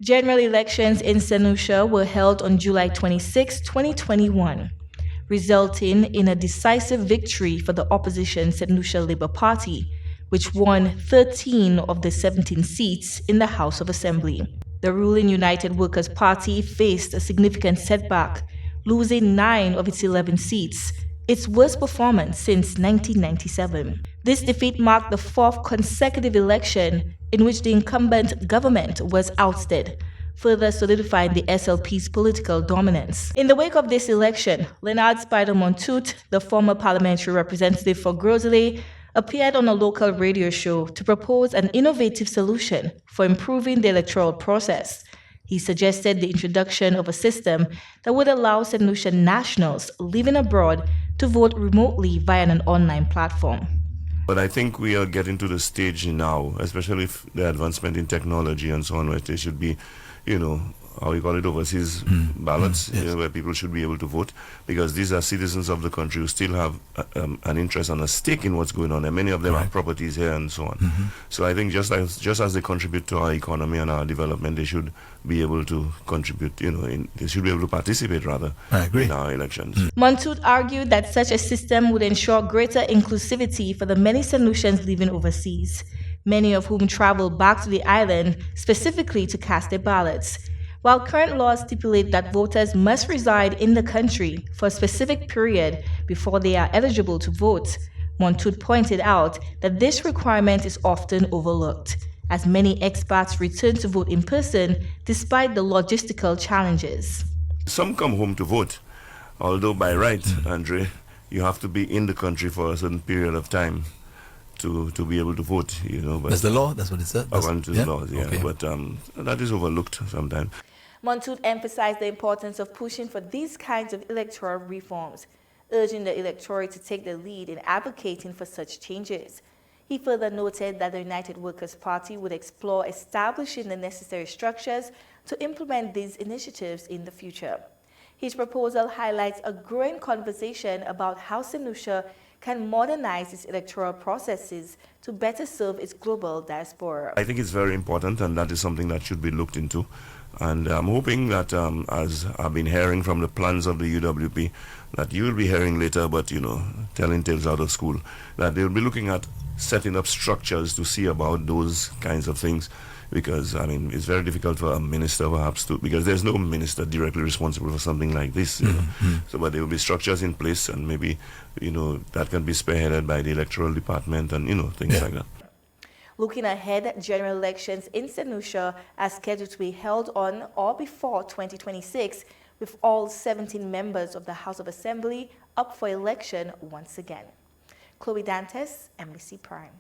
General elections in Saint Lucia were held on July 26, 2021, resulting in a decisive victory for the opposition Saint Lucia Labour Party, which won 13 of the 17 seats in the House of Assembly. The ruling United Workers' Party faced a significant setback, losing 9 of its 11 seats, its worst performance since 1997. This defeat marked the fourth consecutive election in which the incumbent government was ousted, further solidifying the SLP's political dominance. In the wake of this election, Lenard Montoute, the former parliamentary representative for Gros Islet, appeared on a local radio show to propose an innovative solution for improving the electoral process. He suggested the introduction of a system that would allow Saint Lucian nationals living abroad to vote remotely via an online platform. But I think we are getting to the stage now, especially if the advancement in technology and so on, where there should be, how we call it, overseas ballots, yes. Where people should be able to vote, because these are citizens of the country who still have an interest and a stake in what's going on, and many of them have properties here and so on. So I think just as they contribute to our economy and our development, they should be able to contribute, they should be able to participate, rather, in our elections. Montoute argued that such a system would ensure greater inclusivity for the many Saint Lucians living overseas, many of whom travel back to the island specifically to cast their ballots. While current laws stipulate that voters must reside in the country for a specific period before they are eligible to vote, Montoute pointed out that this requirement is often overlooked, as many expats return to vote in person despite the logistical challenges. Some come home to vote, although by right, Andre, you have to be in the country for a certain period of time to be able to vote, But that's the law, that's what it said? According to the laws, Okay. But that is overlooked sometimes. Montoute emphasized the importance of pushing for these kinds of electoral reforms, urging the electorate to take the lead in advocating for such changes. He further noted that the United Workers' Party would explore establishing the necessary structures to implement these initiatives in the future. His proposal highlights a growing conversation about how Saint Lucia can modernize its electoral processes to better serve its global diaspora. I think it's very important, and that is something that should be looked into. And I'm hoping that, as I've been hearing from the plans of the UWP, that you'll be hearing later, but, telling tales out of school, that they'll be looking at setting up structures to see about those kinds of things. Because, it's very difficult for a minister perhaps because there's no minister directly responsible for something like this. So, but there will be structures in place, and maybe, that can be spearheaded by the electoral department and, things like that. Looking ahead, general elections in Saint Lucia are scheduled to be held on or before 2026, with all 17 members of the House of Assembly up for election once again. Chloe Dantes, NBC Prime.